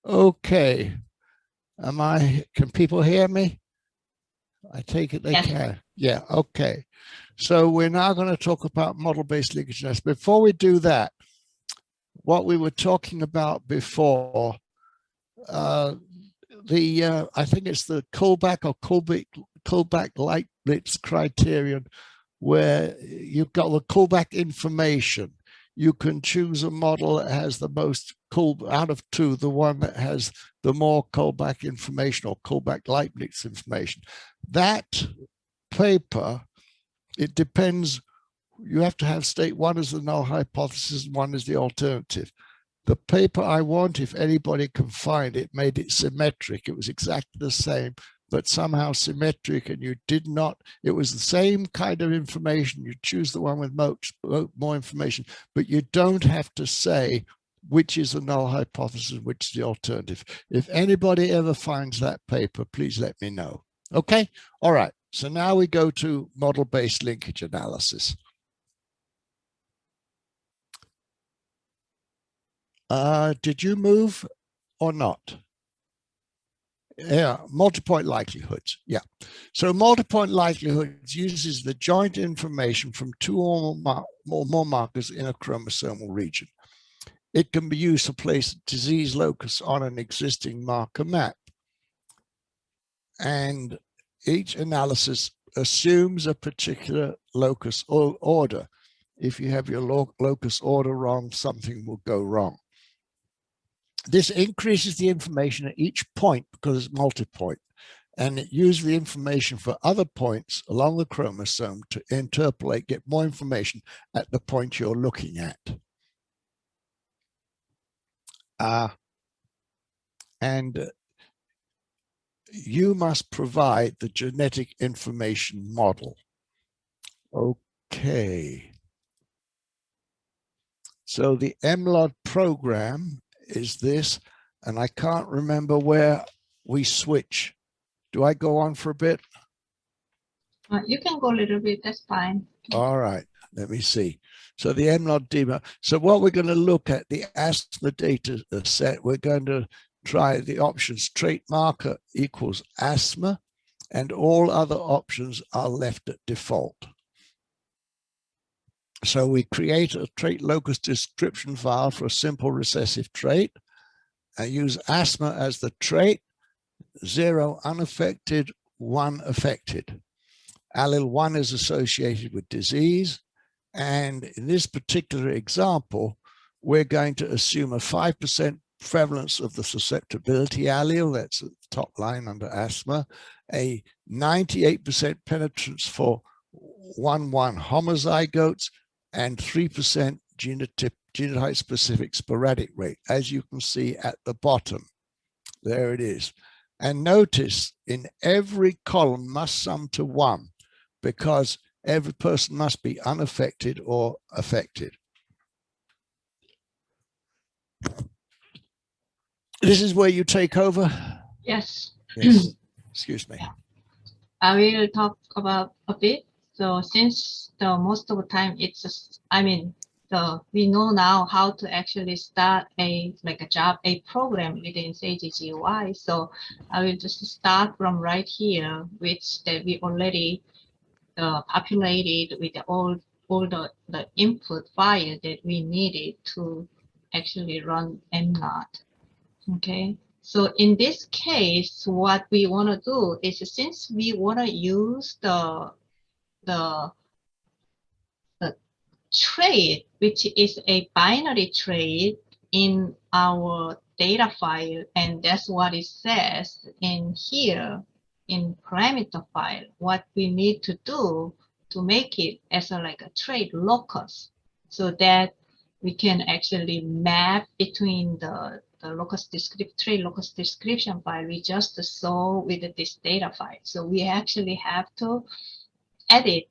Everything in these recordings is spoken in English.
Okay. Can people hear me? I take it they Yes. can. Yeah, okay. So we're now going to talk about model-based leakage nets. Before we do that, what we were talking about before, I think it's the Kullback or Kullback-Leibniz criterion, where you've got the Kullback information. You can choose a model that has the most out of two, the one that has the more Kullback information or Kullback-Leibniz information. That paper, it depends. You have to have state one is the null hypothesis and one is the alternative. The paper I want, if anybody can find it, made it symmetric. It was exactly the same, but somehow symmetric, and you did not, it was the same kind of information. You choose the one with more information, but you don't have to say which is the null hypothesis, which is the alternative. If anybody ever finds that paper, please let me know. Okay, all right. So now we go to model-based linkage analysis. Did you move or not? Yeah, multipoint likelihoods. Yeah. So multipoint likelihoods uses the joint information from two or more markers in a chromosomal region. It can be used to place a disease locus on an existing marker map. And each analysis assumes a particular locus or order. If you have your locus order wrong, something will go wrong. This increases the information at each point because it's multipoint, and it uses the information for other points along the chromosome to interpolate, get more information at the point you're looking at. And you must provide the genetic information model. Okay. So the MLOD program is this, and I can't remember where we switch. Do I go on for a bit? You can go a little bit, that's fine. All right, let me see. So the MLOD demo. So what we're going to look at, the asthma data set, we're going to try the options trait marker equals asthma, and all other options are left at default. So we create a trait locus description file for a simple recessive trait. I use asthma as the trait, 0 unaffected, 1 affected. Allele 1 is associated with disease. And in this particular example, we're going to assume a 5% prevalence of the susceptibility allele, that's at the top line under asthma, a 98% penetrance for 1-1 homozygotes, and 3% genotype-specific sporadic rate, as you can see at the bottom. There it is. And notice in every column must sum to 1, because every person must be unaffected or affected. This is where you take over? Yes. Yes. Excuse me. I will talk about a bit. So since the most of the time it's we know now how to actually start a program within S.A.G.E. So I will just start from right here, which that we already populated with all the input file that we needed to actually run MLOD. Okay. So in this case, what we want to do is, since we want to use the trait, which is a binary trait in our data file, and that's what it says in here in parameter file, what we need to do to make it as a trait locus, so that we can actually map between the trait locus description file we just saw with this data file. So we actually have to edit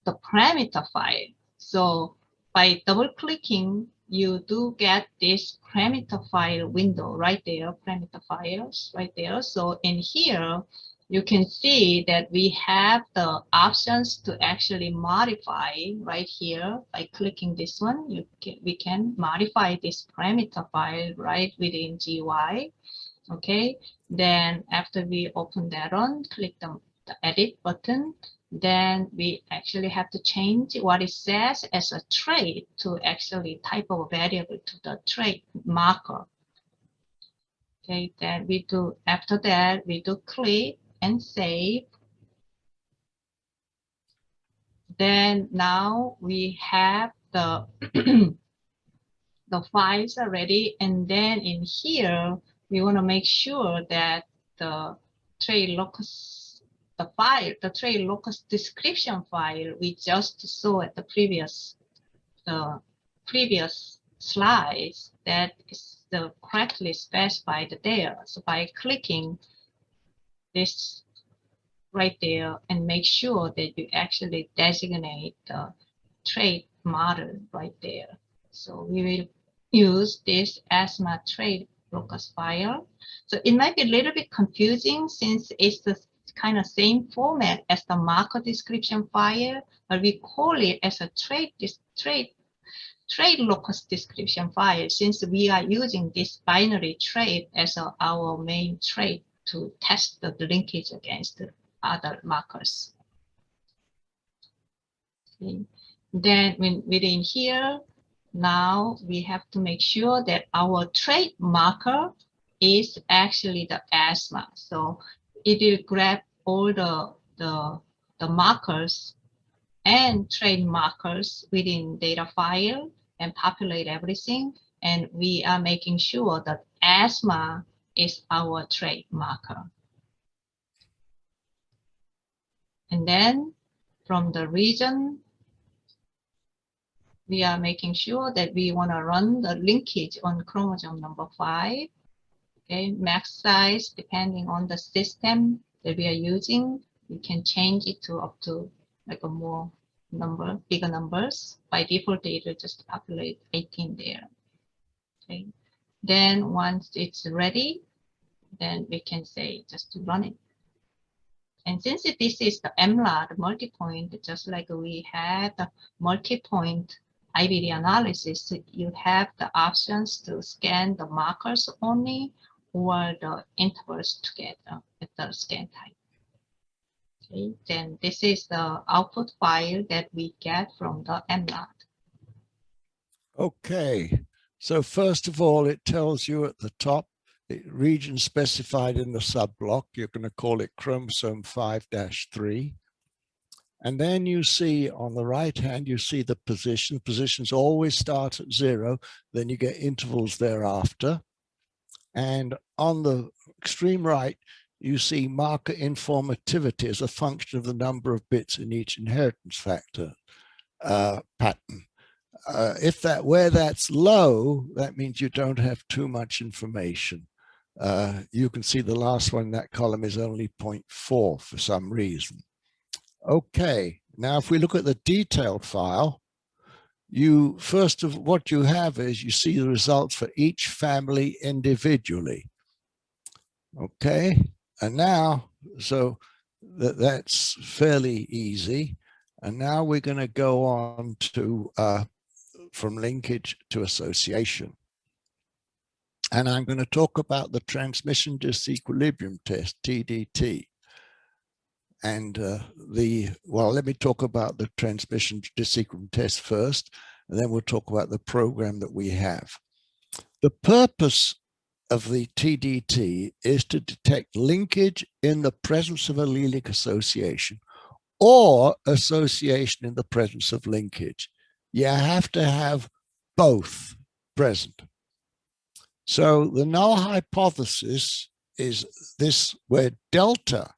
the parameter file. So by double clicking, you do get this parameter file window right there, parameter files right there. So in here, you can see that we have the options to actually modify right here by clicking this one. We can modify this parameter file right within GUI. Okay, then after we open that on, click the edit button, then we actually have to change what it says as a trait to actually type of a variable to the trait marker. Okay, then we do, after that, we do click and save. Then now we have the the files are ready, and then in here we want to make sure that the trait locus, the trait locus description file we just saw at the previous slides, that is correctly specified there. So by clicking this right there and make sure that you actually designate the trait model right there. So we will use this asthma trait locus file. So it might be a little bit confusing since it's the kind of same format as the marker description file, but we call it as a trait locus description file since we are using this binary trait as our main trait to test the linkage against the other markers. Okay. Then within here, now we have to make sure that our trait marker is actually the asthma. So it will grab all the markers and trait markers within data file and populate everything. And we are making sure that asthma is our trait marker. And then from the region, we are making sure that we want to run the linkage on chromosome number 5. Okay, max size, depending on the system that we are using, we can change it to up to like a more bigger numbers. By default, it will just populate 18 there. Okay, then once it's ready, then we can say just to run it. And since this is the MLA, the multipoint, just like we had the multipoint IVD analysis, you have the options to scan the markers only or the intervals together with the scan type. Okay, then this is the output file that we get from the MLAT. Okay, so first of all, it tells you at the top, the region specified in the subblock, you're going to call it chromosome 5-3. And then you see on the right hand, you see the position. Positions always start at 0, then you get intervals thereafter. And on the extreme right, you see marker informativity as a function of the number of bits in each inheritance factor pattern. Where that's low, that means you don't have too much information. You can see the last one in that column is only 0.4 for some reason. Okay, now if we look at the detailed file, what you have is you see the results for each family individually. Okay, and now, so that's fairly easy. And now we're going to go on to from linkage to association. And I'm going to talk about the transmission disequilibrium test, TDT. And let me talk about the transmission disequilibrium test first, and then we'll talk about the program that we have. The purpose of the TDT is to detect linkage in the presence of allelic association or association in the presence of linkage. You have to have both present. So the null hypothesis is this, where delta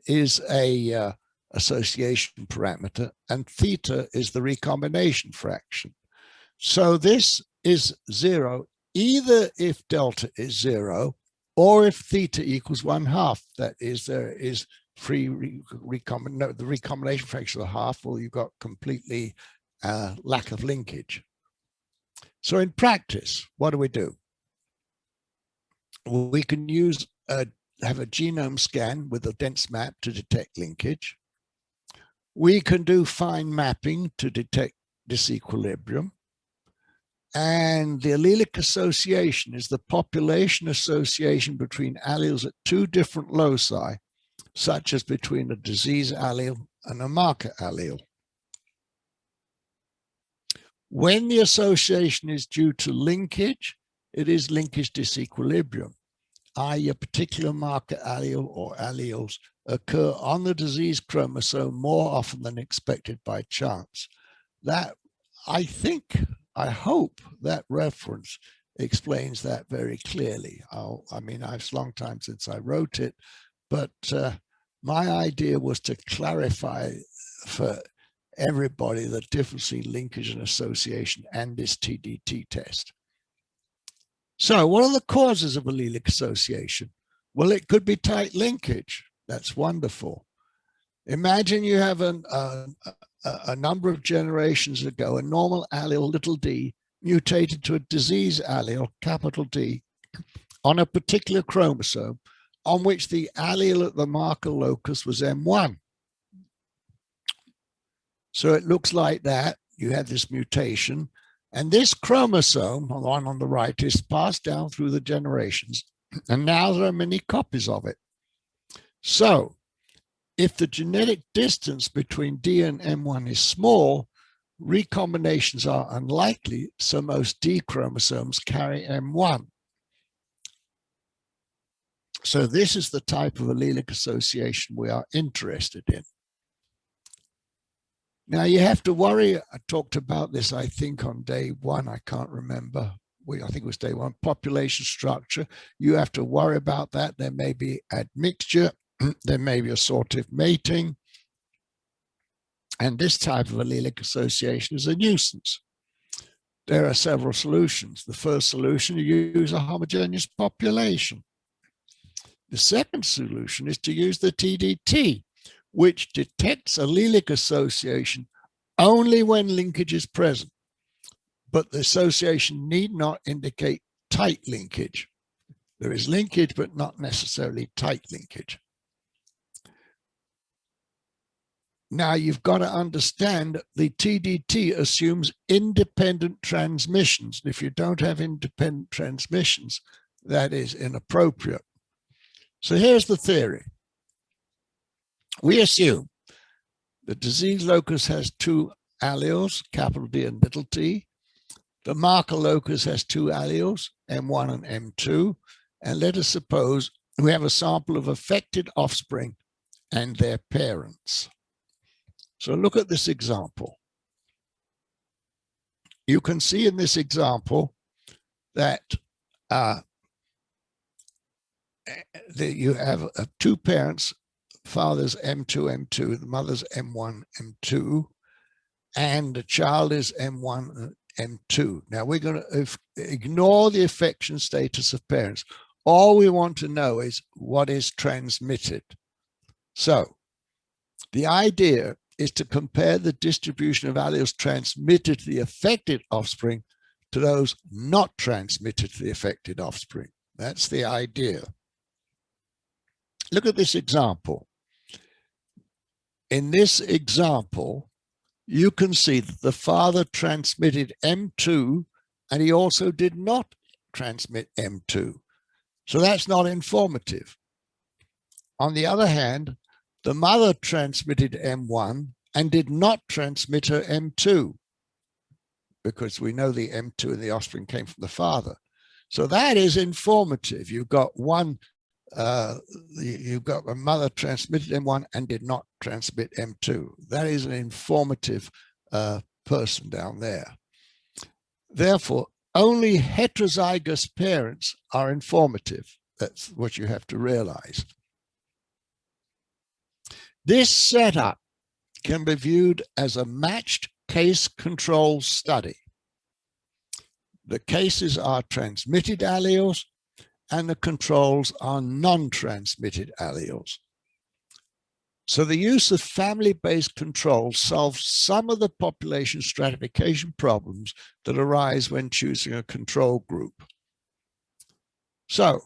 is a association parameter and theta is the recombination fraction. So this is 0 either if delta is 0 or if theta equals 1/2. That is, there is free the recombination fraction of 1/2, or you've got completely lack of linkage. So in practice, what do? We can use a have a genome scan with a dense map to detect linkage. We can do fine mapping to detect disequilibrium. And the allelic association is the population association between alleles at two different loci, such as between a disease allele and a marker allele. When the association is due to linkage, it is linkage disequilibrium, i.e. a particular marker allele or alleles occur on the disease chromosome more often than expected by chance. That, I hope that reference explains that very clearly. I mean, it's a long time since I wrote it, but my idea was to clarify for everybody the difference between linkage and association and this TDT test. So what are the causes of allelic association? Well, it could be tight linkage. That's wonderful. Imagine you have a number of generations ago, a normal allele, little d, mutated to a disease allele, capital D, on a particular chromosome on which the allele at the marker locus was M1. So it looks like that. You have this mutation, and this chromosome, the one on the right, is passed down through the generations, and now there are many copies of it. So if the genetic distance between D and M1 is small, recombinations are unlikely, so most D chromosomes carry M1. So this is the type of allelic association we are interested in. Now you have to worry, I talked about this, I think on day one, I can't remember. I think it was day one, population structure. You have to worry about that. There may be admixture, there may be assortative mating. And this type of allelic association is a nuisance. There are several solutions. The first solution, you use a homogeneous population. The second solution is to use the TDT, which detects allelic association only when linkage is present, but the association need not indicate tight linkage. There is linkage, but not necessarily tight linkage. Now you've got to understand the TDT assumes independent transmissions. If you don't have independent transmissions, that is inappropriate. So here's the theory. We assume the disease locus has two alleles, capital D and little t. The marker locus has two alleles, M1 and M2. And let us suppose we have a sample of affected offspring and their parents. So look at this example. You can see in this example that you have two parents, father's M2, M2, the mother's M1, M2, and the child is M1, M2. Now we're going to ignore the affection status of parents. All we want to know is what is transmitted. So the idea is to compare the distribution of alleles transmitted to the affected offspring to those not transmitted to the affected offspring. That's the idea. Look at this example. In this example, you can see that the father transmitted M2 and he also did not transmit M2. So that's not informative. On the other hand, the mother transmitted M1 and did not transmit her M2 because we know the M2 and the offspring came from the father. So that is informative. You've got one, you've got a mother transmitted M1 and did not transmit M2. That is an informative person down there. Therefore, only heterozygous parents are informative. That's what you have to realize. This setup can be viewed as a matched case control study. The cases are transmitted alleles and the controls are non-transmitted alleles. So the use of family-based controls solves some of the population stratification problems that arise when choosing a control group. So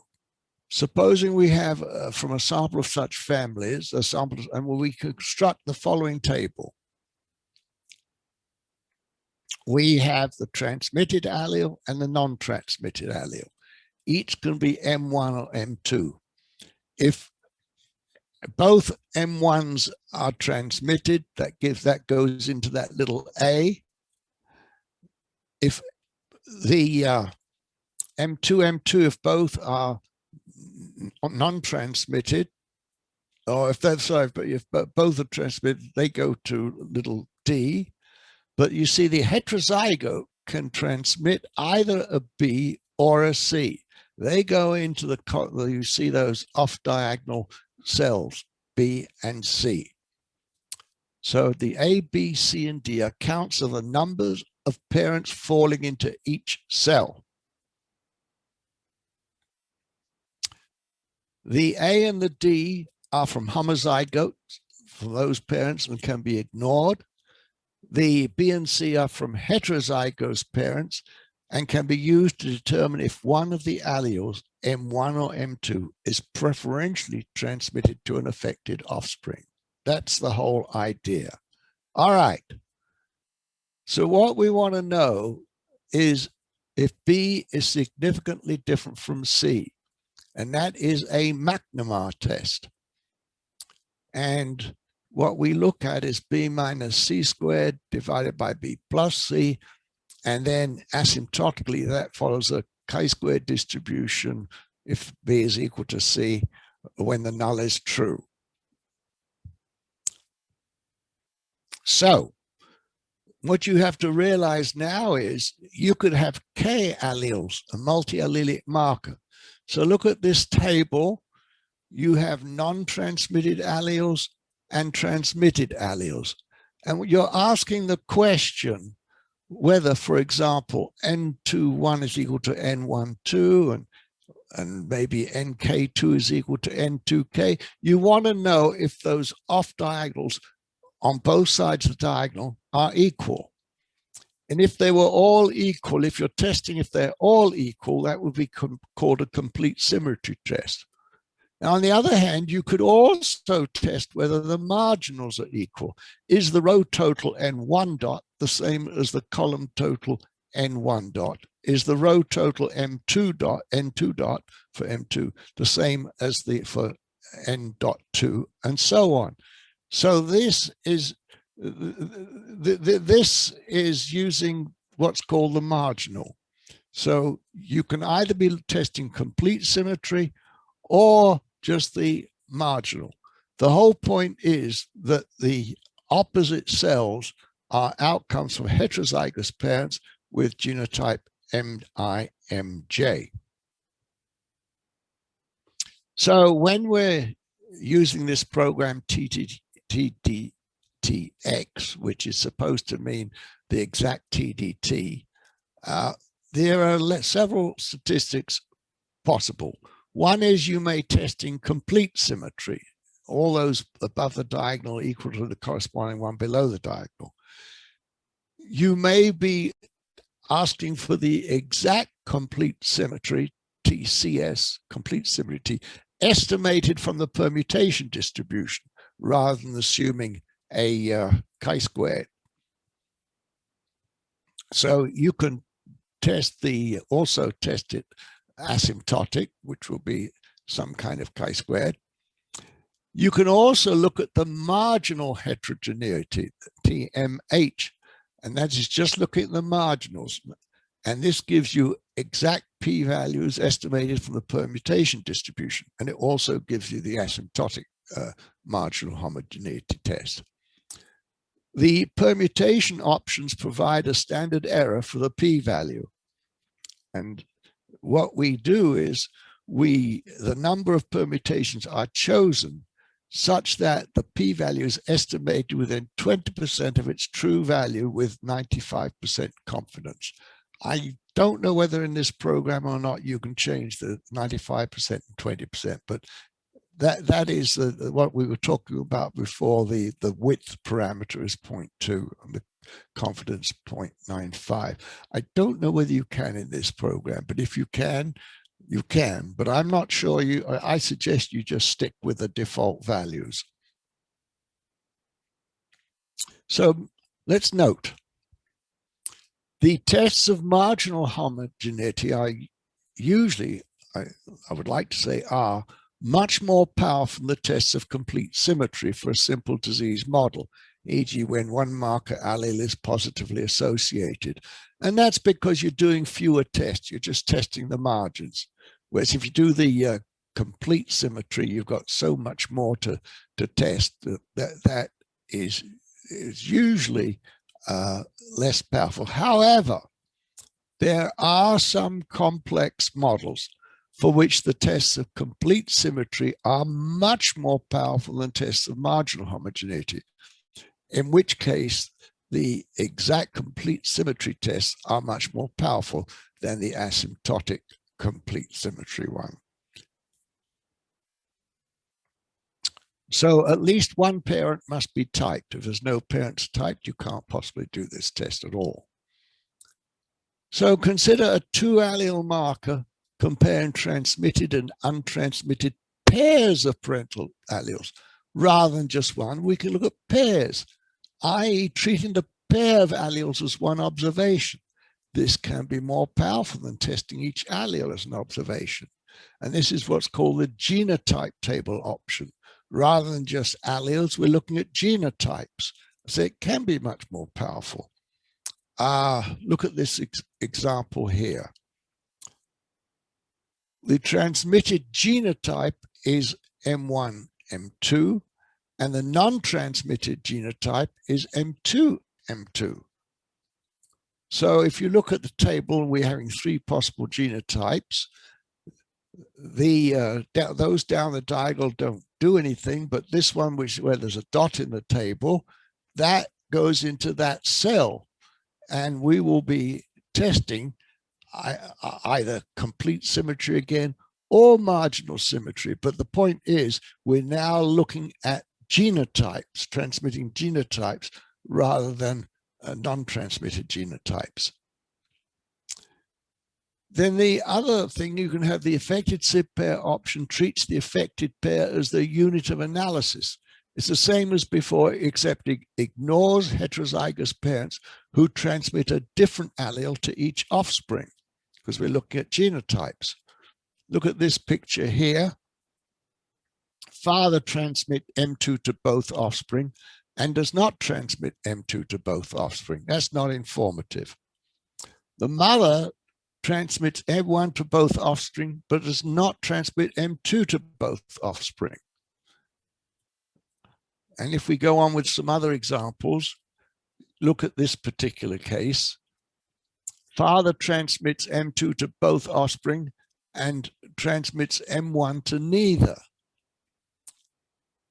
Supposing we have from a sample of such families, a sample, and we construct the following table. We have the transmitted allele and the non-transmitted allele. Each can be M1 or M2. If both M1s are transmitted, that goes into that little A. If the M2, if both are non-transmitted, or if that's sorry, but if both are transmitted, they go to little d. But you see, the heterozygote can transmit either a B or a C. They go into you see those off-diagonal cells, B and C. So the A, B, C, and D are counts of the numbers of parents falling into each cell. The A and the D are from homozygotes, from those parents, and can be ignored. The B and C are from heterozygous parents and can be used to determine if one of the alleles, M1 or M2, is preferentially transmitted to an affected offspring. That's the whole idea. All right. So what we want to know is if B is significantly different from C, and that is a McNamara test. And what we look at is B minus C squared divided by B plus C. And then asymptotically, that follows a chi-squared distribution if B is equal to C when the null is true. So what you have to realize now is you could have K alleles, a multi-allelic marker. So look at this table. You have non-transmitted alleles and transmitted alleles. And you're asking the question whether, for example, N21 is equal to N12 and maybe NK2 is equal to N2K. You want to know if those off diagonals on both sides of the diagonal are equal. And if they were all equal, if you're testing if they're all equal, that would be called a complete symmetry test. Now, on the other hand, you could also test whether the marginals are equal. Is the row total N1 dot the same as the column total N1 dot? Is the row total M2 dot, N2 dot for M2 the same as for N dot 2, and so on? So this is using what's called the marginal. So you can either be testing complete symmetry or just the marginal. The whole point is that the opposite cells are outcomes from heterozygous parents with genotype MIMJ. So when we're using this program TDTX, which is supposed to mean the exact TDT, there are several statistics possible. One is you may test in complete symmetry, all those above the diagonal equal to the corresponding one below the diagonal. You may be asking for the exact complete symmetry, TCS, complete symmetry, estimated from the permutation distribution, rather than assuming a chi-squared. So you can also test it asymptotic, which will be some kind of chi-squared. You can also look at the marginal heterogeneity, TMH, and that is just looking at the marginals. And this gives you exact p-values estimated from the permutation distribution. And it also gives you the asymptotic marginal homogeneity test. The permutation options provide a standard error for the p-value. And what we do is the number of permutations are chosen such that the p-value is estimated within 20% of its true value with 95% confidence. I don't know whether in this program or not you can change the 95% and 20%, but that is what we were talking about before. The width parameter is 0.2 and the confidence 0.95. I don't know whether you can in this program, but if you can, You can, but I'm not sure I suggest you just stick with the default values. So let's note, the tests of marginal homogeneity are usually, I would like to say, are much more powerful than the tests of complete symmetry for a simple disease model, e.g. when one marker allele is positively associated. And that's because you're doing fewer tests. You're just testing the margins. Whereas if you do the complete symmetry, you've got so much more to test that is usually less powerful. However, there are some complex models for which the tests of complete symmetry are much more powerful than tests of marginal homogeneity, in which case the exact complete symmetry tests are much more powerful than the asymptotic complete symmetry one. So at least one parent must be typed. If there's no parents typed, you can't possibly do this test at all. So consider a 2-allele marker comparing transmitted and untransmitted pairs of parental alleles. Rather than just one, we can look at pairs, i.e. treating the pair of alleles as one observation. This can be more powerful than testing each allele as an observation. And this is what's called the genotype table option. Rather than just alleles, we're looking at genotypes. So it can be much more powerful. Look at this example here. The transmitted genotype is M1, M2, and the non-transmitted genotype is M2, M2. So if you look at the table, we're having 3 possible genotypes. Those down the diagonal don't do anything, but this one, where there's a dot in the table, that goes into that cell. And we will be testing either complete symmetry again or marginal symmetry. But the point is, we're now looking at genotypes, transmitting genotypes, rather than non-transmitted genotypes. Then the other thing, you can have the affected SIB pair option treats the affected pair as the unit of analysis. It's the same as before, except it ignores heterozygous parents who transmit a different allele to each offspring, because we're looking at genotypes. Look at this picture here. Father transmits M2 to both offspring and does not transmit M2 to both offspring. That's not informative. The mother transmits M1 to both offspring, but does not transmit M2 to both offspring. And if we go on with some other examples, look at this particular case. Father transmits M2 to both offspring and transmits M1 to neither.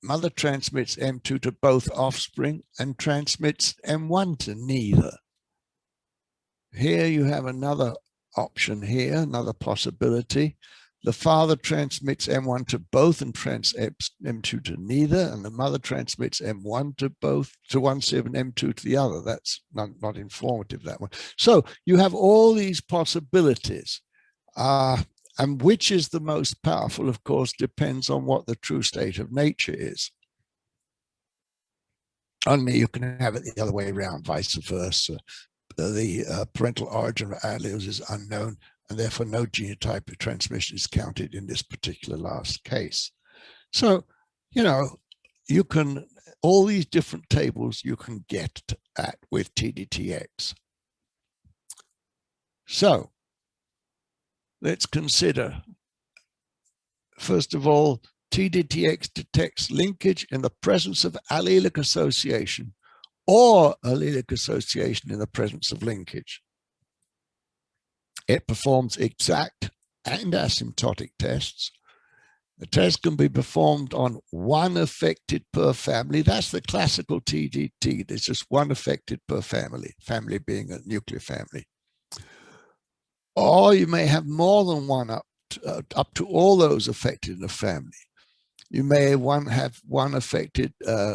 Mother transmits M2 to both offspring and transmits M1 to neither. Here you have another option here, another possibility. The father transmits M1 to both and transmits M2 to neither, and the mother transmits M1 to both, to one SIB and M2 to the other. That's not informative, that one. So you have all these possibilities. And which is the most powerful, of course, depends on what the true state of nature is. Only you can have it the other way around, vice versa. The parental origin of alleles is unknown, and therefore no genotype of transmission is counted in this particular last case. So, you know, you can, all these different tables you can get at with TDTX. So let's consider, first of all, TDTX detects linkage in the presence of allelic association or allelic association in the presence of linkage. It performs exact and asymptotic tests. The test can be performed on one affected per family. That's the classical TDT. There's just one affected per family, family being a nuclear family. Or you may have more than one up to all those affected in a family. You may have one affected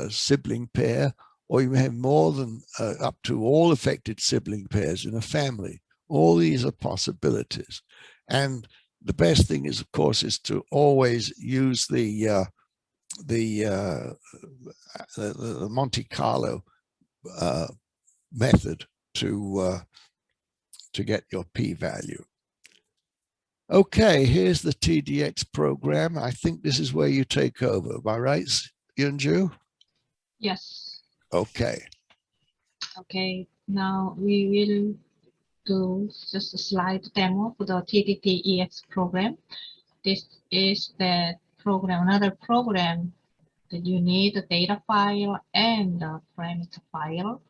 sibling pair, or you may have more than up to all affected sibling pairs in a family. All these are possibilities. And the best thing is, of course, is to always use the Monte Carlo method to get your p-value. Okay, here's the TDX program. I think this is where you take over. Am I right, Yunju? Yes. Okay. Okay, now we will do just a slide demo for the TDTEX program. This is the program, another program that you need the data file and the parameter file.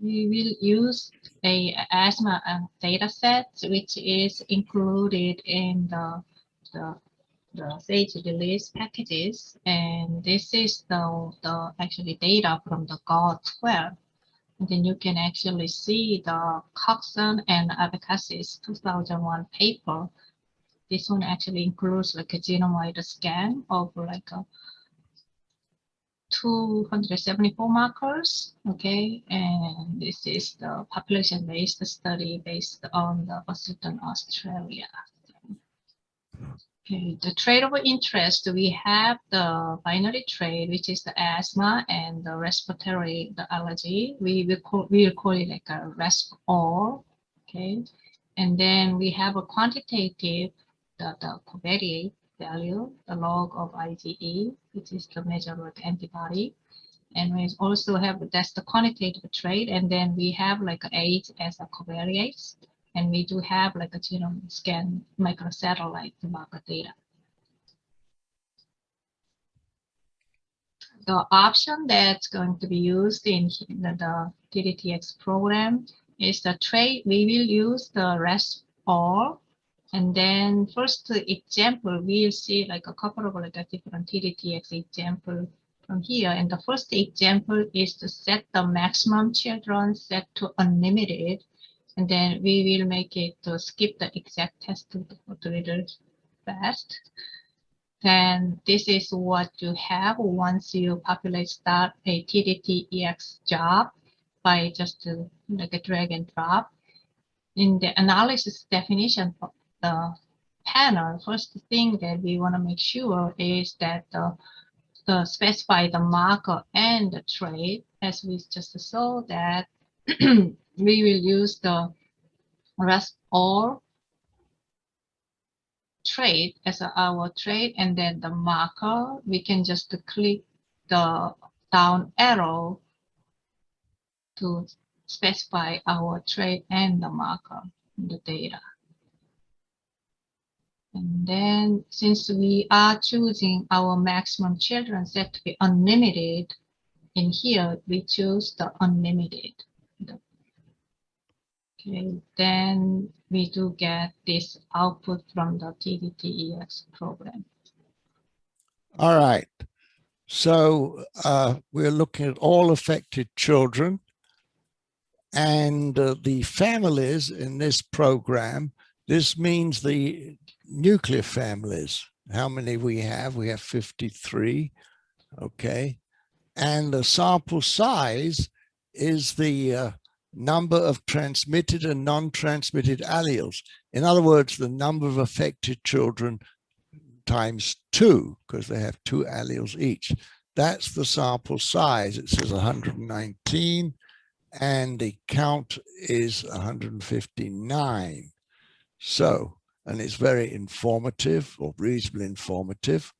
We will use a asthma data set, which is included in the S.A.G.E release packages, and this is the actually data from the GAR12. And then you can actually see the Coxon and Abecassis 2001 paper. This one actually includes like a genome-wide scan of like 274 markers, okay, and this is the population-based study based on the Boston, Australia. Okay, the trait of interest, we have the binary trait, which is the asthma and the respiratory, the allergy. We will call it like a RESP-all, okay, and then we have a quantitative, the covariate value, the log of IgE, which is the measure of antibody. And we also have, that's the quantitative trait. And then we have like age as a covariate. And we do have like a genome scan microsatellite marker data. The option that's going to be used in the TDTX program is the trait. We will use the RESP-all. And then first example, we'll see like a couple of like a different TDTX example from here. And the first example is to set the maximum children set to unlimited. And then we will make it to skip the exact test to little fast. Then this is what you have once you populate start a TDTEX job by just like a drag and drop. In the analysis definition for the panel, first thing that we want to make sure is that the specify the marker and the trait, as we just saw that we will use the RESP-all trait as our trait, and then the marker, we can just click the down arrow to specify our trait and the marker in the data. And then since we are choosing our maximum children set to be unlimited, in here we choose the unlimited. Okay, then we do get this output from the TDTEX program. All right. So we're looking at all affected children, and the families in this program. This means the nuclear families. How many we have? We have 53. Okay. And the sample size is the number of transmitted and non-transmitted alleles. In other words, the number of affected children times 2, because they have 2 alleles each. That's the sample size. It says 119, and the count is 159. So, and it's very informative, or reasonably informative.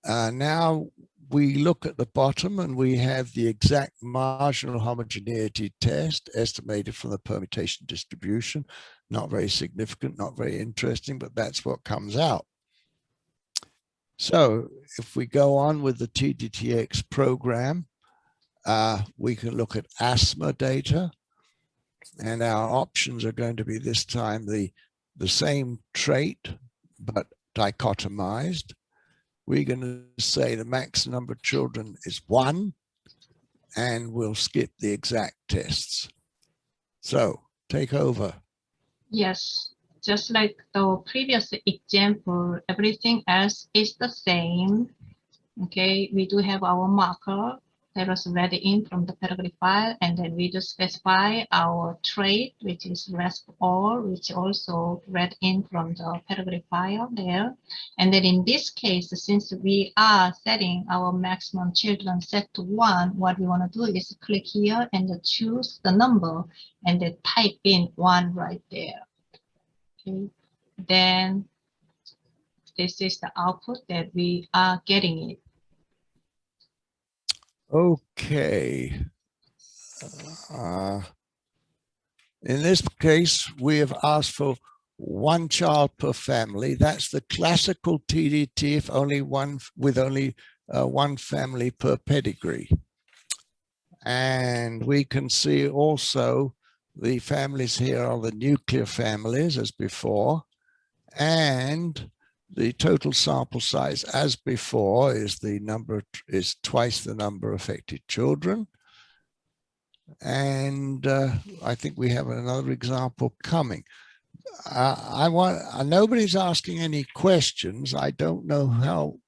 Now we look at the bottom and we have the exact marginal homogeneity test estimated from the permutation distribution. Not very significant, not very interesting, but that's what comes out. So if we go on with the TDTX program, we can look at asthma data, and our options are going to be this time the same trait, but dichotomized. We're going to say the max number of children is 1, and we'll skip the exact tests. So take over. Yes, just like the previous example, everything else is the same. Okay, we do have our marker, that was read in from the pedigree file, and then we just specify our trait, which is RESP all, which also read in from the pedigree file there. And then in this case, since we are setting our maximum children set to 1, what we want to do is click here and choose the number and then type in 1 right there. Okay. Then this is the output that we are getting it. Okay. In this case, we have asked for 1 child per family. That's the classical TDT if only one with only 1 family per pedigree. And we can see also the families here are the nuclear families as before, and the total sample size as before is the number is twice the number of affected children. And I think we have another example coming. Nobody's asking any questions. I don't know how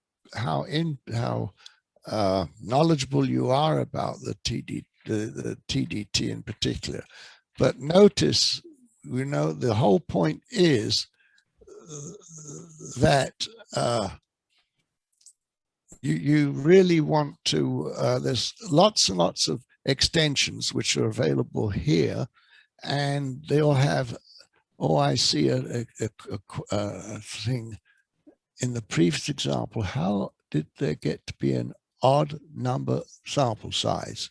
knowledgeable you are about the TDT in particular, but notice, you know, the whole point is that you really want to, there's lots and lots of extensions which are available here, and they'll have, oh, I see a thing in the previous example. How did there get to be an odd number sample size?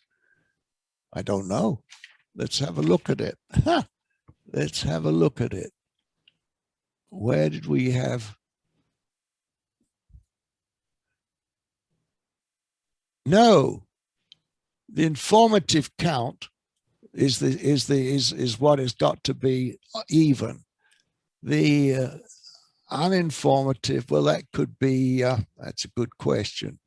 I don't know. Let's have a look at it. Let's have a look at it. Where did we have? No, the informative count is what has got to be even. The uninformative, well, that could be, that's a good question.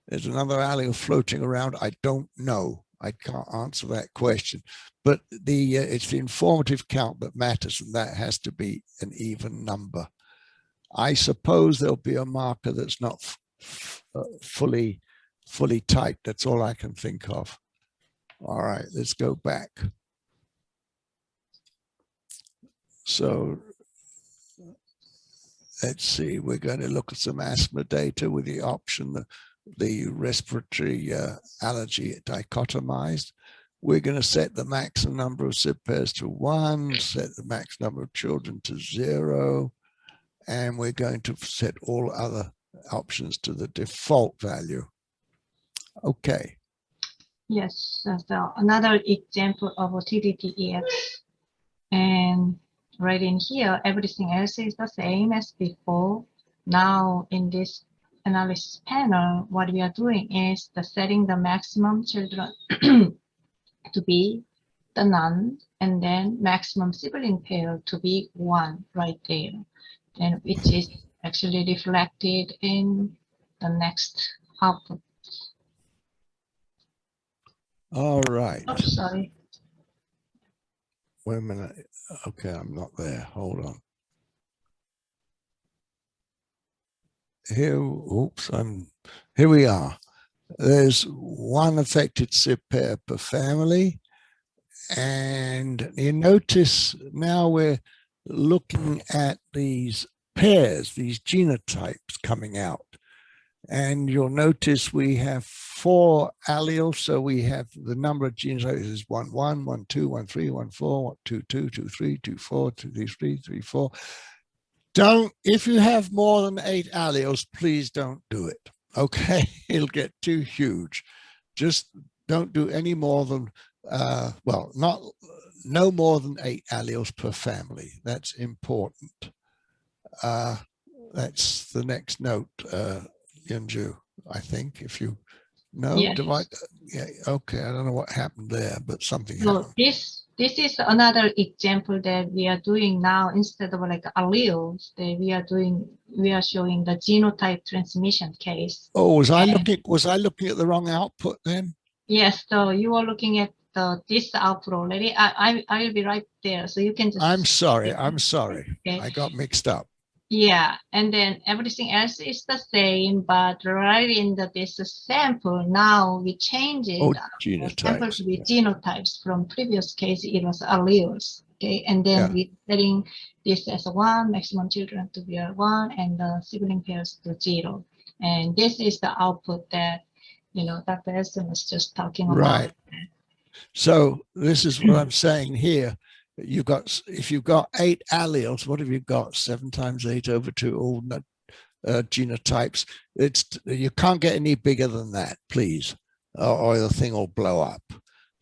There's another allele floating around. I don't know. I can't answer that question. But it's the informative count that matters, and that has to be an even number. I suppose there'll be a marker that's not fully typed. That's all I can think of. All right, let's go back. So let's see, we're going to look at some asthma data with the option, the respiratory allergy dichotomized. We're going to set the maximum number of SIB pairs to 1, set the max number of children to 0, and we're going to set all other options to the default value. Okay. Yes, so another example of a TDT-EX. And right in here, everything else is the same as before. Now in this analysis panel, what we are doing is setting the maximum children to be the none, and then maximum sibling pair to be 1 right there, and which is actually reflected in the next output. All right. Oh, sorry. Wait a minute. Okay, I'm not there. Hold on. Here, oops, here we are. There's 1 affected SIB pair per family. And you notice now we're looking at these pairs, these genotypes coming out. And you'll notice we have 4 alleles. So we have the number of genotypes is 1, 1, 1, 2, 1, 3, 1, 4, 2, 2, 2, 3, 2, 4, 2, 3, 3, 4. Don't, if you have more than 8 alleles, please don't do it. Okay, it'll get too huge. Just don't do any more than, well, no more than 8 alleles per family. That's important. That's the next note, Yunju, I think, if you know. Yes. Yeah, okay, I don't know what happened there, but something So happened. this is another example that we are doing now. Instead of like alleles, that we are showing the genotype transmission case. Oh, was I looking at the wrong output then? Yes, so you are looking at this output already. I will be right there, so you can just. I'm sorry. Okay. I got mixed up. Yeah, and then everything else is the same, but right in this sample, now we change it, Oh, the sample genotypes. to be genotypes. From previous case, it was alleles. Okay, and then Yeah. we setting this as a 1, maximum children to be a 1, and the sibling pairs to 0. And this is the output that, Dr. Eston was just talking about. Right. So this is what I'm saying here. You've got, if you've got 8 alleles, what have you got? 7 times 8 over 2, all genotypes. You can't get any bigger than that, please, or the thing will blow up.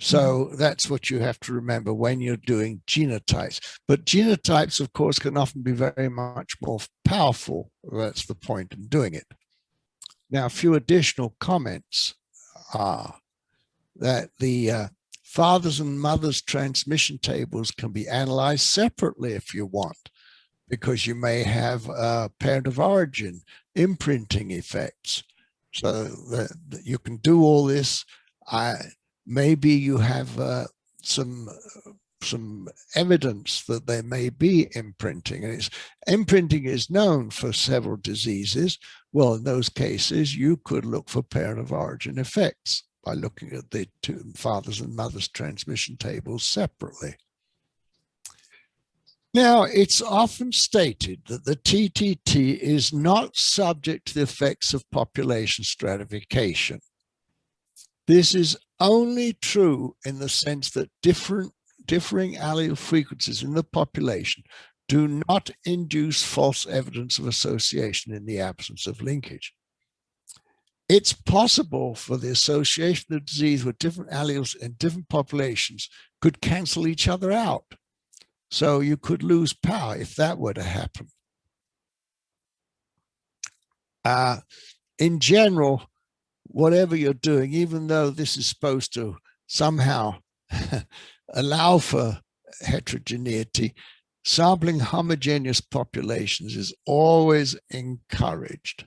So that's what you have to remember when you're doing genotypes. But genotypes, of course, can often be very much more powerful. That's the point in doing it. Now, a few additional comments are that the fathers and mothers transmission tables can be analyzed separately if you want, because you may have parent of origin imprinting effects. So that you can do all this. Maybe you have some evidence that there may be imprinting, and imprinting is known for several diseases. Well, in those cases, you could look for parent of origin effects by looking at the two fathers and mothers transmission tables separately. Now, it's often stated that the TTT is not subject to the effects of population stratification. This is only true in the sense that differing allele frequencies in the population do not induce false evidence of association in the absence of linkage. It's possible for the association of disease with different alleles in different populations could cancel each other out. So you could lose power if that were to happen. In general, whatever you're doing, even though this is supposed to somehow allow for heterogeneity, sampling homogeneous populations is always encouraged.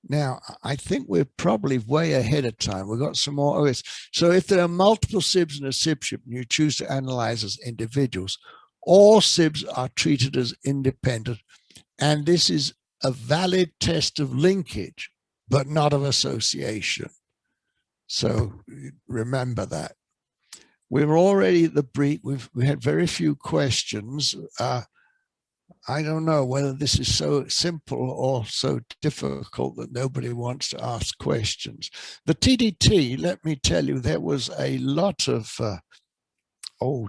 Now, I think we're probably way ahead of time. We've got some more OS. So if there are multiple SIBs in a SIB ship and you choose to analyze as individuals, all SIBs are treated as independent. And this is a valid test of linkage, but not of association. So remember that. We're already at the brief. We had very few questions. I don't know whether this is so simple or so difficult that nobody wants to ask questions. The TDT, let me tell you, there was a lot of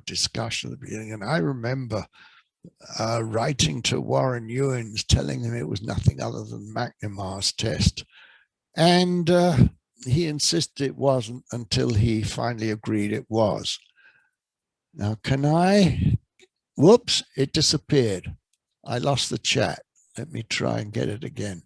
discussion at the beginning. And I remember writing to Warren Ewens, telling him it was nothing other than McNemar's test. And he insisted it wasn't until he finally agreed it was. Now, whoops, it disappeared. I lost the chat. Let me try and get it again.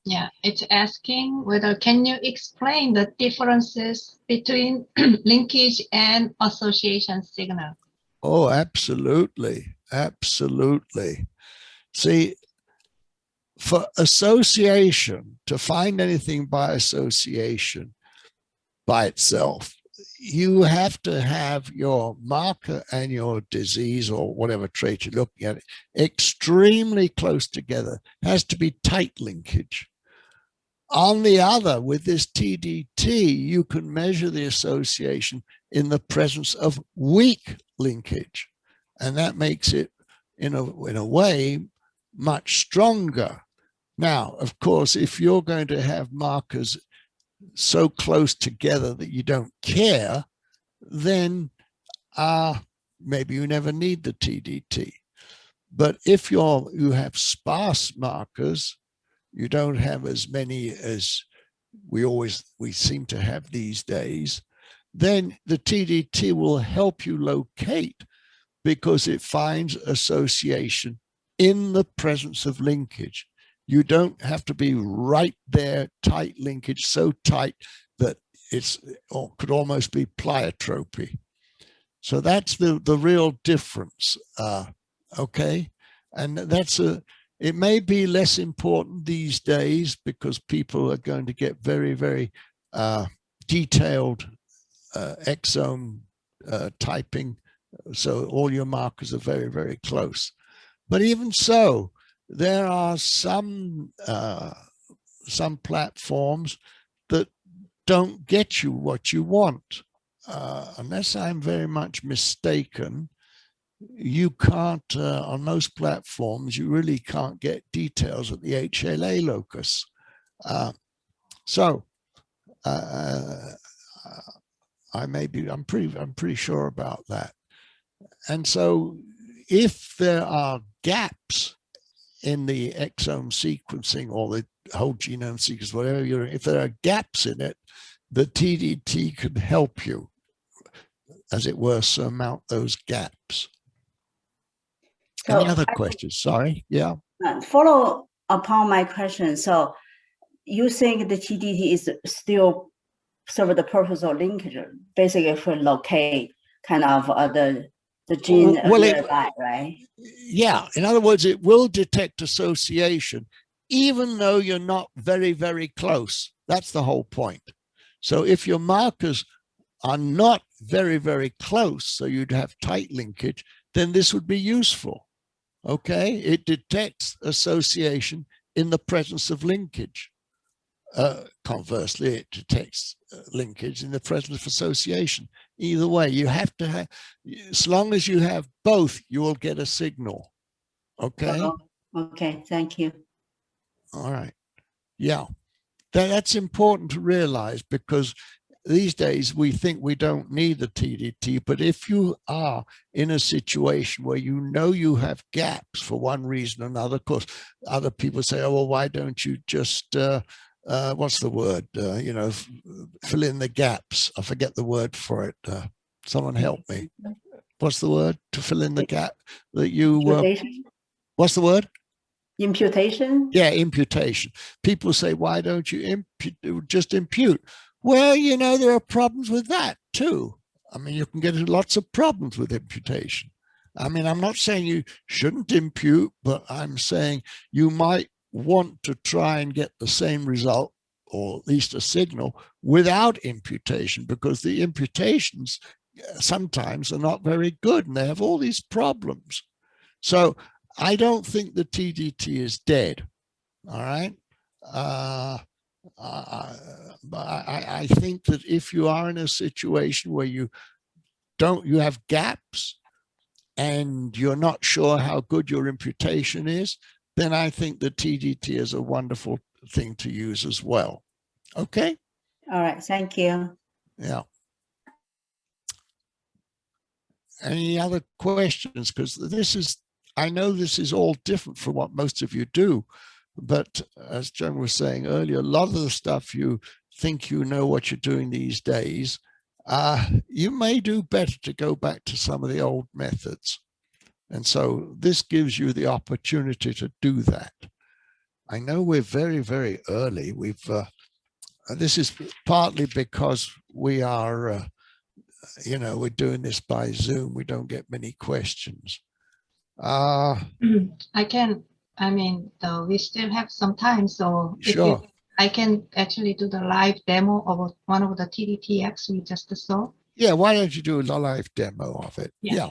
Yeah, it's asking whether can you explain the differences between linkage and association signal? Oh, absolutely. Absolutely. See, for association, to find anything by association by itself, you have to have your marker and your disease or whatever trait you're looking at extremely close together. It has to be tight linkage. On the other, with this TDT, you can measure the association in the presence of weak linkage. And that makes it, in a way, much stronger. Now, of course, if you're going to have markers so close together that you don't care, then maybe you never need the TDT. But if you have sparse markers, you don't have as many as we seem to have these days, then the TDT will help you locate because it finds association in the presence of linkage. You don't have to be right there, tight linkage, so tight that could almost be pleiotropy. So that's the real difference, okay? And it may be less important these days because people are going to get very, very detailed exome typing. So all your markers are very, very close. But even so, there are some platforms that don't get you what you want. Unless I'm very much mistaken, you can't, on most platforms, you really can't get details at the HLA locus. I'm pretty sure about that. And so if there are gaps in the exome sequencing or the whole genome sequence, whatever if there are gaps in it, the TDT could help you, as it were, surmount those gaps. So any other questions? Sorry. Yeah. Follow upon my question. So you think the TDT is still serve the purpose of linkage, basically for locate kind of the gene nearby, right? Yeah. In other words, it will detect association, even though you're not very, very close. That's the whole point. So if your markers are not very, very close, so you'd have tight linkage, then this would be useful. Okay, it detects association in the presence of linkage. Conversely, it detects linkage in the presence of association. Either way, you have to have, as long as you have both, you will get a signal. Okay. Okay, thank you. All right. Yeah, that's important to realize, because these days we think we don't need the TDT, but if you are in a situation where you know you have gaps for one reason or another, of course, other people say, oh, well, why don't you just, what's the word, fill in the gaps. I forget the word for it. Someone help me. What's the word to fill in the gap that you, what's the word? Imputation? Yeah, imputation. People say, why don't you just impute? Well, there are problems with that too. I mean, you can get lots of problems with imputation. I mean, I'm not saying you shouldn't impute, but I'm saying you might want to try and get the same result, or at least a signal, without imputation, because the imputations sometimes are not very good and they have all these problems. So I don't think the TDT is dead. All right. But I think that if you are in a situation where you have gaps and you're not sure how good your imputation is, then I think the TDT is a wonderful thing to use as well. Okay. All right. Thank you. Yeah. Any other questions? Because I know this is all different from what most of you do. But as John was saying earlier, a lot of the stuff you think you know what you're doing these days, you may do better to go back to some of the old methods. And so this gives you the opportunity to do that. I know we're very, very early. This is partly because we are, we're doing this by Zoom. We don't get many questions. We still have some time, so sure. I can actually do the live demo of one of the TDTX we just saw. Yeah, why don't you do a live demo of it? Yeah.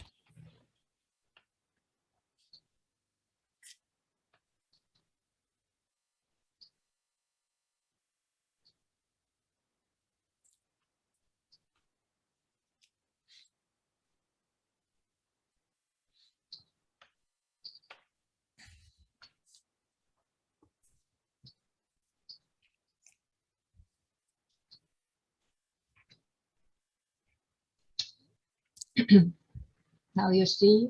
Now you see,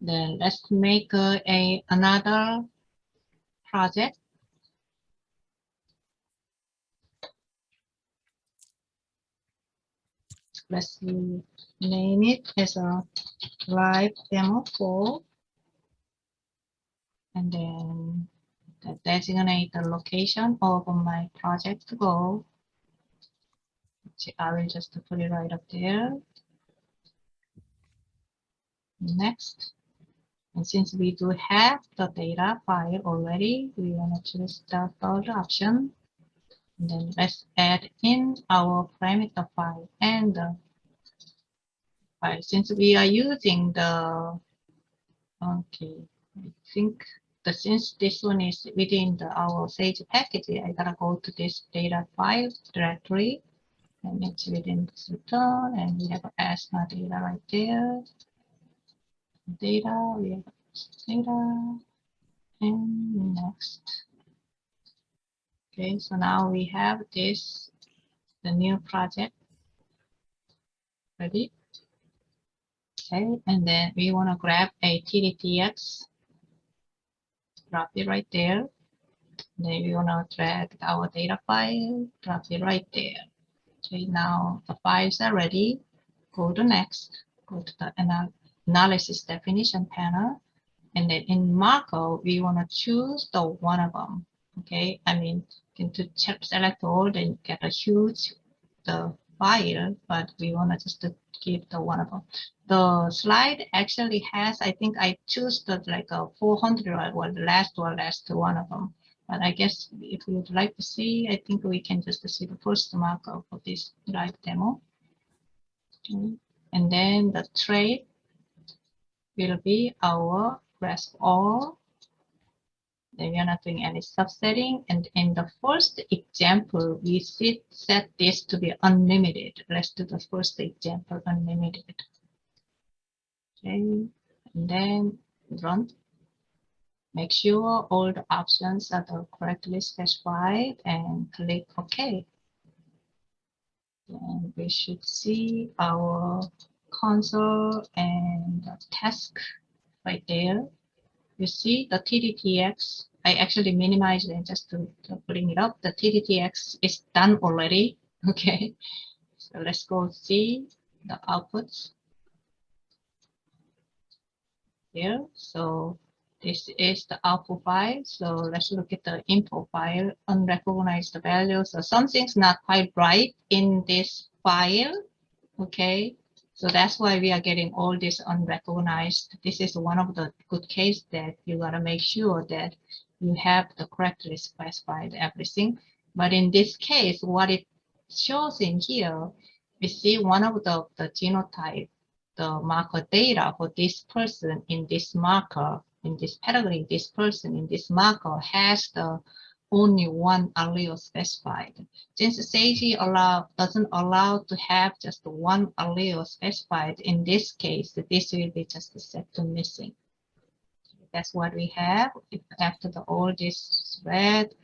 then let's make another project. Let's name it as a live demo 4, and then designate the location of my project goal. I will just put it right up there. Next, and since we do have the data file already, we want to choose the third option. And then let's add in our parameter file and the file. Since we are using the, I think since this one is within our S.A.G.E package, I gotta go to this data file directory, and it's within this return, and we have asthma data right there. Data, we have data, and next. Okay, so now we have this, the new project ready. Okay, and then we want to grab a TDTX, drop it right there. Then we want to drag our data file, drop it right there. Okay, now the files are ready. Go to next, go to the analysis definition panel. And then in Markov, we want to choose the one of them. Okay, I mean, you can select all, then get a huge the file, but we want to just keep the one of them. The slide actually has, I think I choose the like a 400 or the last one of them. But I guess if you would like to see, I think we can just see the first Markov for this live demo. Okay. And then the trait will be our grasp all. Then we are not doing any subsetting. And in the first example, we set this to be unlimited. Let's do the first example, unlimited. Okay, and then run. Make sure all the options are correctly specified and click OK. And we should see our console and the task right there. You see the TDTX. I actually minimized it just to bring it up. The TDTX is done already. Okay, so let's go see the outputs here. So this is the output file. So let's look at the input file, unrecognized values. So something's not quite right in this file. Okay, so that's why we are getting all this unrecognized. This is one of the good case that you gotta make sure that you have the correctly specified everything. But in this case, what it shows in here, we see one of the genotype, the marker data for this person in this marker, in this pedigree, this person in this marker has the only one allele specified. Since S.A.G.E doesn't allow to have just one allele specified, in this case, this will be just set to missing. That's what we have. If after all this red,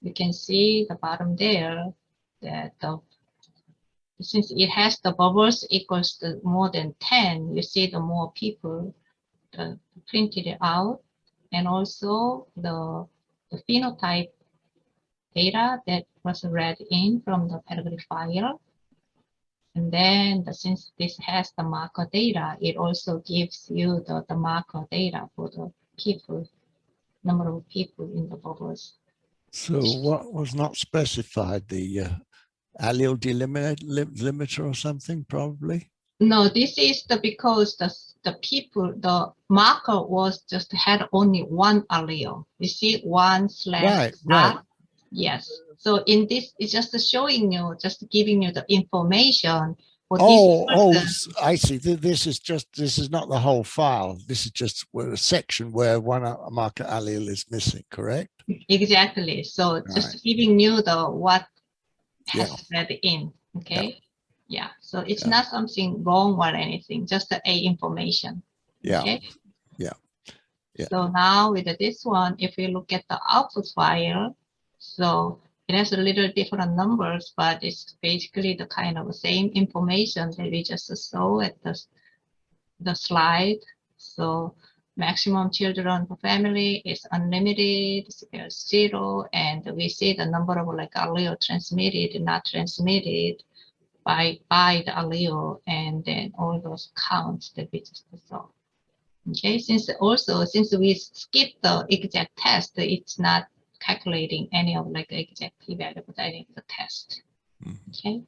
we can see the bottom there that since it has the bubbles equals to more than 10, you see the more people printed it out, and also the phenotype data that was read in from the pedigree file. And then since this has the marker data, it also gives you the marker data for the people, number of people in the bubbles. So what was not specified? The allele delimiter or something, probably? No, this is because the people, the marker was just had only one allele. You see 1/. Right. Yes. So in this, it's just showing you, just giving you the information for this I see. This is not the whole file. This is just a section where one marker allele is missing, correct? Exactly. So just giving you the what has read in. Okay. Yeah. So it's not something wrong or anything, just a information. Okay. Yeah. So now with this one, if we look at the output file, so it has a little different numbers, but it's basically the kind of same information that we just saw at the slide. So maximum children per family is unlimited, is 0, and we see the number of like allele transmitted, not transmitted by the allele, and then all those counts that we just saw. Okay, since we skip the exact test, it's not calculating any of like the exact p-value, but I think the test. Okay,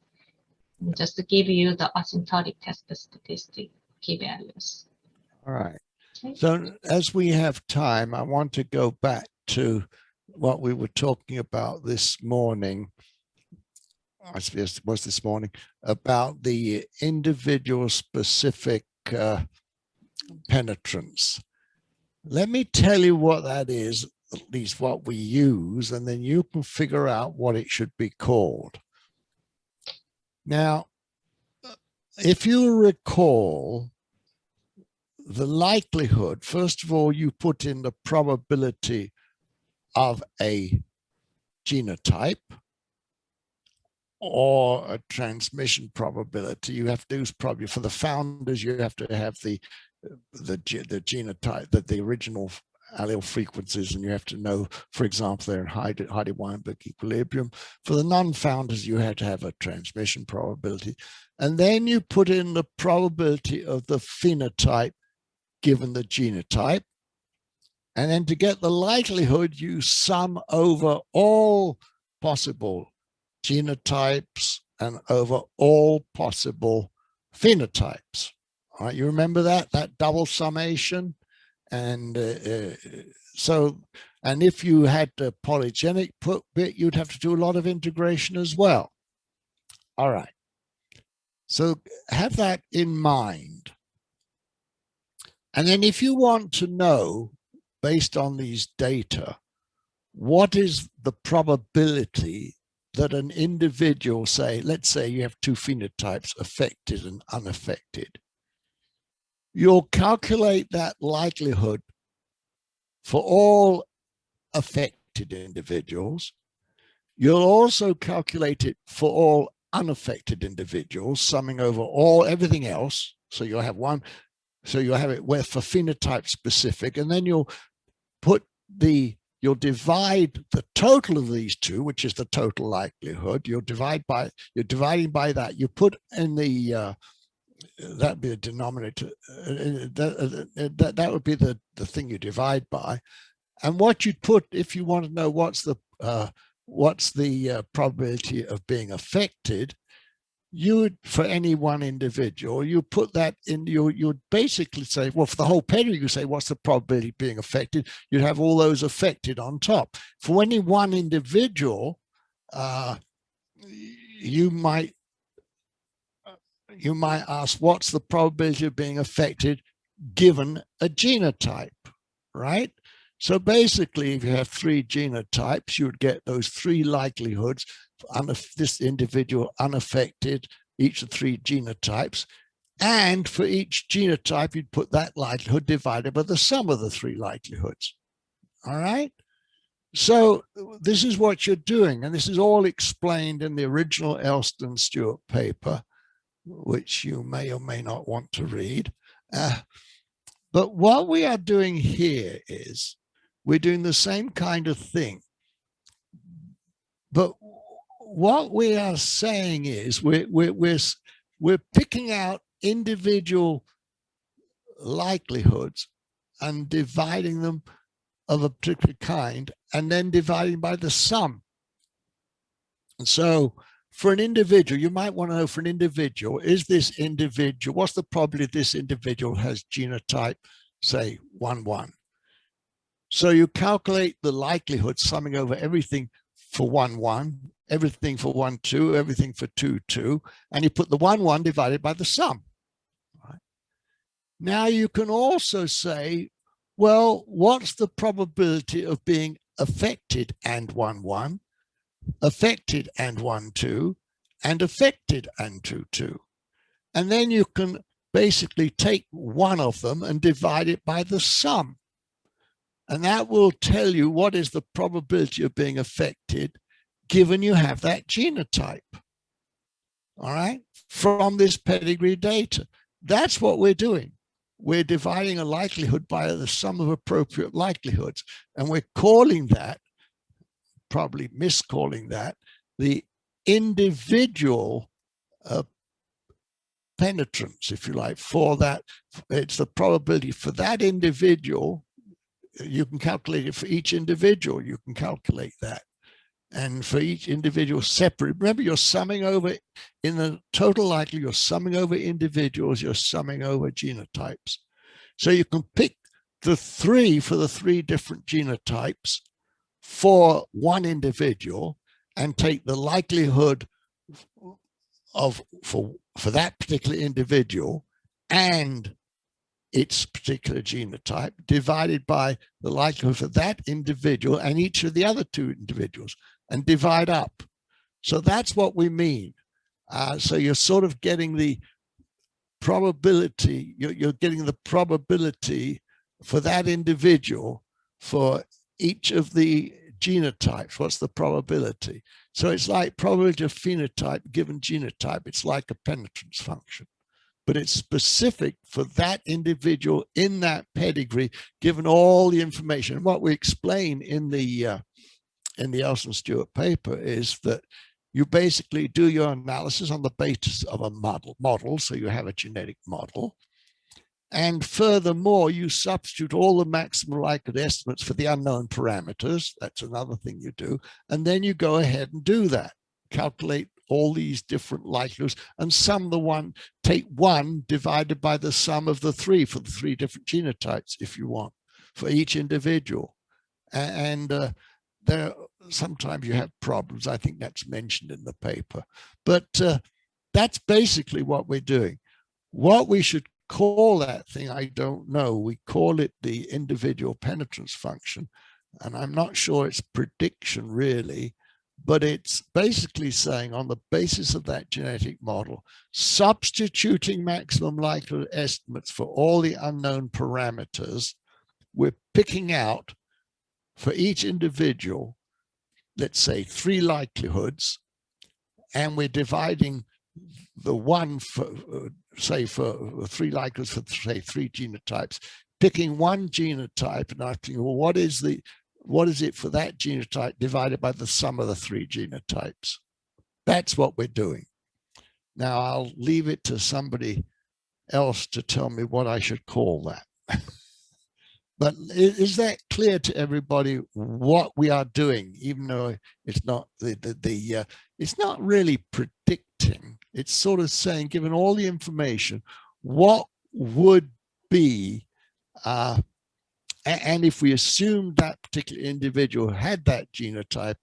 and just to give you the asymptotic test statistic p-values. All right. Okay. So as we have time, I want to go back to what we were talking about this morning. I suppose it was this morning, about the individual specific penetrance. Let me tell you what that is, at least what we use, and then you can figure out what it should be called. Now, if you recall, the likelihood, first of all, you put in the probability of a genotype or a transmission probability. You have to use probably for the founders, you have to have the genotype, the original allele frequencies, and you have to know, for example, they're in Heidi-Weinberg equilibrium. For the non-founders, you had to have a transmission probability. And then you put in the probability of the phenotype given the genotype. And then to get the likelihood, you sum over all possible genotypes and over all possible phenotypes. All right, you remember that double summation? And and if you had the polygenic bit, you'd have to do a lot of integration as well. All right, so have that in mind. And then if you want to know, based on these data, what is the probability that an individual, say, let's say you have two phenotypes, affected and unaffected, you'll calculate that likelihood for all affected individuals. You'll also calculate it for all unaffected individuals, summing over everything else. So you'll have one, so you'll have it where for phenotype specific, and then you'll divide the total of these two, which is the total likelihood. You're dividing by that. You put in the that'd be a denominator. That would be the thing you divide by. And what you'd put, if you want to know what's the probability of being affected, you would, for any one individual, you put that in, you'd basically say, well, for the whole pedigree, you say, what's the probability of being affected? You'd have all those affected on top. For any one individual, you might ask, what's the probability of being affected given a genotype, right? So basically, if you have three genotypes, you would get those three likelihoods. This individual unaffected, each of three genotypes. And for each genotype, you'd put that likelihood divided by the sum of the three likelihoods. All right? So this is what you're doing. And this is all explained in the original Elston-Stewart paper, which you may or may not want to read. But what we are doing here is we're doing the same kind of thing. But what we are saying is we're picking out individual likelihoods and dividing them of a particular kind, and then dividing by the sum. And so for an individual, you might want to know, for an individual, is this individual, what's the probability this individual has genotype, say 1-1? So you calculate the likelihood summing over everything for 1-1, everything for 1-2, everything for 2-2, and you put the 1-1 divided by the sum. Right? Now you can also say, well, what's the probability of being affected and 1-1, affected and 1-2, and affected and 2-2? And then you can basically take one of them and divide it by the sum. And that will tell you what is the probability of being affected given you have that genotype, all right, from this pedigree data. That's what we're doing. We're dividing a likelihood by the sum of appropriate likelihoods. And we're calling that, probably miscalling that, the individual penetrance, if you like, for that. It's the probability for that individual. You can calculate it for each individual. You can calculate that. And for each individual separate, remember, you're summing over in the total likelihood, you're summing over individuals, you're summing over genotypes. So you can pick the three for the three different genotypes for one individual and take the likelihood of for that particular individual and its particular genotype divided by the likelihood for that individual and each of the other two individuals, and divide up. So that's what we mean. So you're sort of getting the probability, you're getting the probability for that individual for each of the genotypes. What's the probability? So it's like probability of phenotype given genotype. It's like a penetrance function, but it's specific for that individual in that pedigree, given all the information. And what we explain in the Elson-Stewart paper is that you basically do your analysis on the basis of a model, so you have a genetic model. And furthermore, you substitute all the maximum likelihood estimates for the unknown parameters. That's another thing you do. And then you go ahead and do that. Calculate all these different likelihoods and sum the one, take one divided by the sum of the three for the three different genotypes, if you want, for each individual. And there sometimes you have problems. I think that's mentioned in the paper, but that's basically what we're doing. What we should call that thing, I don't know. We call it the individual penetrance function, and I'm not sure it's prediction really, but it's basically saying on the basis of that genetic model, substituting maximum likelihood estimates for all the unknown parameters, we're picking out for each individual, let's say 3 likelihoods, and we're dividing the one for, say, for 3 likelihoods for, say, 3 genotypes, picking one genotype and asking, well, what is it for that genotype divided by the sum of the 3 genotypes? That's what we're doing. Now I'll leave it to somebody else to tell me what I should call that. But is that clear to everybody what we are doing, even though it's not it's not really predicting, it's sort of saying, given all the information, what would be, and if we assumed that particular individual had that genotype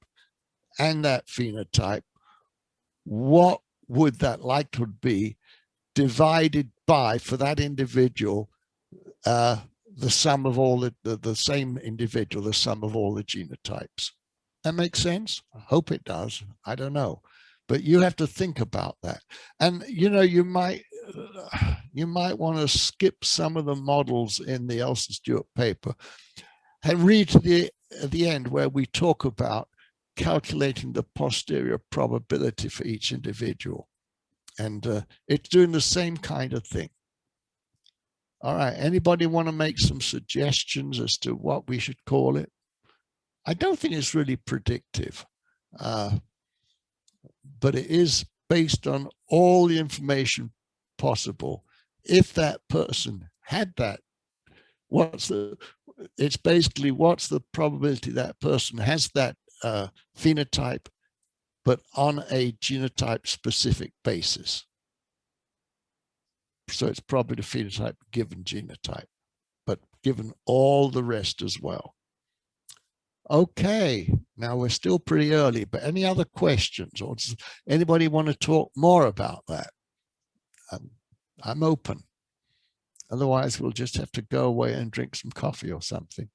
and that phenotype, what would that likelihood be divided by, for that individual, the sum of all the same individual, the sum of all the genotypes. That makes sense? I hope it does. I don't know, but you have to think about that. And you know, you might want to skip some of the models in the Elson-Stewart paper and read to the end where we talk about calculating the posterior probability for each individual, and it's doing the same kind of thing. All right, anybody want to make some suggestions as to what we should call it? I don't think it's really predictive, but it is based on all the information possible. If that person had that, it's basically what's the probability that person has that phenotype, but on a genotype specific basis. So it's probably the phenotype given genotype, but given all the rest as well. Okay, now we're still pretty early, but any other questions, or does anybody want to talk more about that? I'm open. Otherwise, we'll just have to go away and drink some coffee or something.